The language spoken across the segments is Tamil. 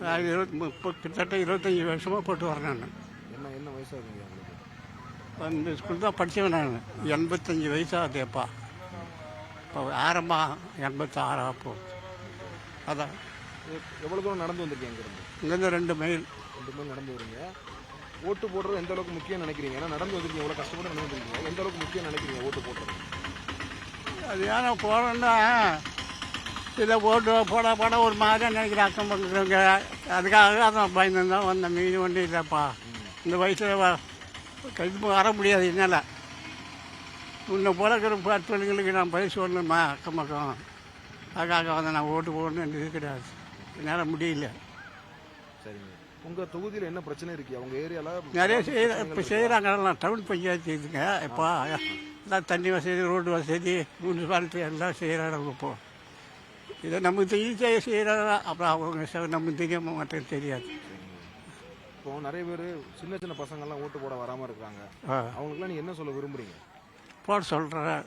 இப்போ கிட்டத்தட்ட 25 வருஷமாக போட்டு வரேன் நான். என்ன என்ன வயசாக இருக்குங்க உங்களுக்கு? இந்த ஸ்கூல் தான் படித்தவன் நான். 85 வயசாகுதுப்பா. இப்போ ஆரம்பம் 86 அப்போ. அதான் எவ்வளோ தூரம் நடந்து வந்திருக்கீங்க இங்கேருந்து? இங்கேருந்து 2 மைல். 2 மைல் நடந்து வருங்க. ஓட்டு போடுறது எந்த அளவுக்கு முக்கியம் நினைக்கிறீங்க? ஏன்னா நடந்து வந்திருக்கீங்க, எவ்வளோ கஷ்டப்பட்டு நடந்து வந்திருக்கீங்க, எந்த அளவுக்கு முக்கியம் நினைக்கிறீங்க ஓட்டு போடுறது? அது ஏன்னா போகிறோன்னா இதை ஓட்டு போட ஒரு மாதிரியாக நினைக்கிற அக்கம் பக்கத்துறவங்க. அதுக்காக தான் பயந்து தான் வந்தேன். மீதி ஒன்றும் இல்லைப்பா. இந்த வயசில் கழிப்பு வர முடியாது என்னால். உன்னை போல இருக்கிற பிள்ளைங்களுக்கு நான் பதில் சொல்லணுமா அக்கம் பக்கம். அதுக்காக வந்து நான் ஓட்டு போடணும்னு இது கிடையாது. என்னால் முடியல. சரிங்க. உங்கள் தொகுதியில் என்ன பிரச்சனை இருக்கு? அவங்க ஏரியாவில் நிறைய இப்போ செய்கிறாங்க. டவுன் பஞ்சாயத்து இதுங்க. இப்போ எல்லாம் தண்ணி வசதி, ரோடு வசதி, முனிசிபாலிட்டி எல்லாம் செய்கிறாங்க. இப்போ இதை நமக்கு ஈஸியாக செய்கிறாங்க. அப்புறம் அவங்க நமக்கு தெரியாமல் மட்டும் தெரியாது. இப்போ நிறைய பேர் சின்ன சின்ன பசங்கள்லாம் ஓட்டு போட வராமல் இருக்கிறாங்க. அவங்களுக்குலாம் நீங்கள் என்ன சொல்ல விரும்புகிறீங்க? போட சொல்கிறேன்.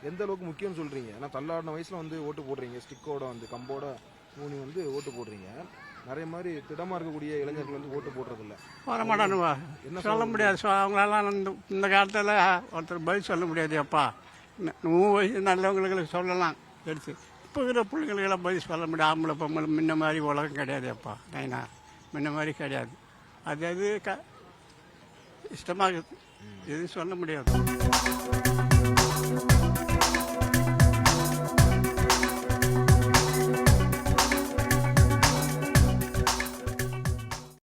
எந்த அளவுக்கு முக்கியம்னு சொல்கிறீங்க? ஏன்னா தள்ளாடின வயசில் வந்து ஓட்டு போடுறீங்க, ஸ்டிக்கோட வந்து கம்போட ஊனி வந்து ஓட்டு போடுறீங்க. நிறைய மாதிரி திடமாக இருக்கக்கூடிய இளைஞர்கள் வந்து ஓட்டு போடுறதில்ல. வரமாட்டானுவா என்ன சொல்ல முடியாது. அவங்களெல்லாம் இந்த காலத்தில் ஒருத்தர் பதில் சொல்ல முடியாது. அப்பா 100 வயசு நல்லவங்களுக்கு சொல்லலாம் எடுத்து. இப்போ இருக்கிற பிள்ளைங்களுக்கெல்லாம் பதில் சொல்ல முடியாது. ஆம்பளை பொம்பளை முன்ன மாதிரி உலகம் கிடையாது. அப்பா நைனா முன்ன மாதிரி கிடையாது. அது இஷ்டமாக எதுவும் சொல்ல முடியாது.